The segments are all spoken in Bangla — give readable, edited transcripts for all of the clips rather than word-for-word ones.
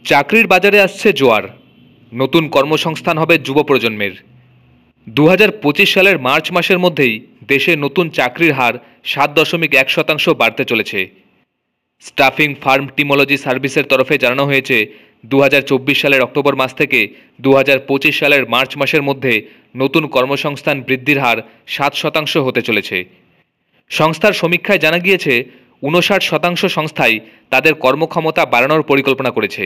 চাকরির বাজারে আসছে জোয়ার। নতুন কর্মসংস্থান হবে যুব প্রজন্মের। 2025 সালের মার্চ মাসের মধ্যেই দেশে নতুন চাকরির হার 7.1% বাড়তে চলেছে। স্টাফিং ফার্ম টিমোলজি সার্ভিসের তরফে জানানো হয়েছে 2024 সালের অক্টোবর মাস থেকে 2025 সালের মার্চ মাসের মধ্যে নতুন কর্মসংস্থান বৃদ্ধির হার 7% হতে চলেছে। সংস্থার সমীক্ষায় জানা গিয়েছে 59% সংস্থাই তাদের কর্মক্ষমতা বাড়ানোর পরিকল্পনা করেছে।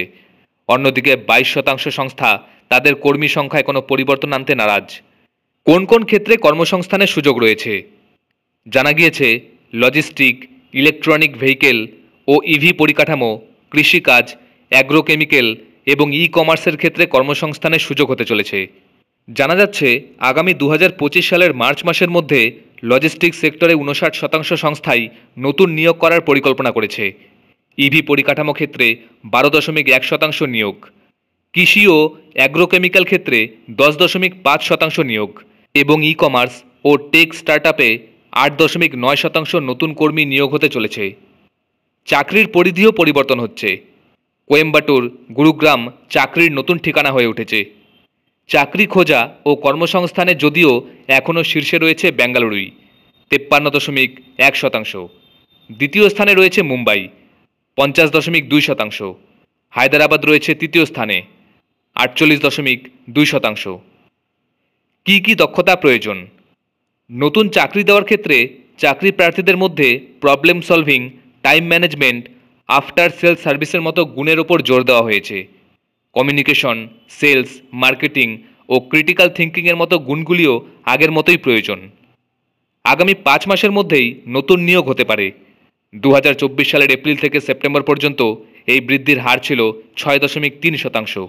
অন্যদিকে 22% সংস্থা তাদের কর্মী সংখ্যায় কোনো পরিবর্তন আনতে নারাজ। কোন কোন ক্ষেত্রে কর্মসংস্থানের সুযোগ রয়েছে? জানা গিয়েছে লজিস্টিক, ইলেকট্রনিক ভেহিকেল ও ইভি পরিকাঠামো, কৃষিকাজ, অ্যাগ্রোকেমিক্যাল এবং ই কমার্সের ক্ষেত্রে কর্মসংস্থানের সুযোগ হতে চলেছে। জানা যাচ্ছে আগামী 2025 সালের মার্চ মাসের মধ্যে লজিস্টিক সেক্টরে 59% সংস্থাই নতুন নিয়োগ করার পরিকল্পনা করেছে। ইভি পরিকাঠামো ক্ষেত্রে 12.1% নিয়োগ, কৃষি ও অ্যাগ্রোকেমিক্যাল ক্ষেত্রে 10.5% নিয়োগ এবং ই কমার্স ও টেক স্টার্টআপে 8.9% নতুন কর্মী নিয়োগ হতে চলেছে। চাকরির পরিধিও পরিবর্তন হচ্ছে। কোয়েম্বাটুর, গুরুগ্রাম চাকরির নতুন ঠিকানা হয়ে উঠেছে। চাকরি খোঁজা ও কর্মসংস্থানে যদিও এখনও শীর্ষে রয়েছে বেঙ্গালুরুই 53.1%। দ্বিতীয় স্থানে রয়েছে মুম্বাই 50.2%। হায়দ্রাবাদ রয়েছে তৃতীয় স্থানে 48.2%। কী কী দক্ষতা প্রয়োজন? নতুন চাকরি দেওয়ার ক্ষেত্রে চাকরি প্রার্থীদের মধ্যে problem solving, time management, after sales সার্ভিসের মতো গুণের ওপর জোর দেওয়া হয়েছে। কমিউনিকেশন, সেলস, মার্কেটিং ও ক্রিটিক্যাল থিঙ্কিংয়ের মতো গুণগুলিও আগের মতোই প্রয়োজন। আগামী 5 মাসের মধ্যেই নতুন নিয়োগ হতে পারে। 2024 সালের এপ্রিল থেকে সেপ্টেম্বর পর্যন্ত এই বৃদ্ধির হার ছিল 6.3%।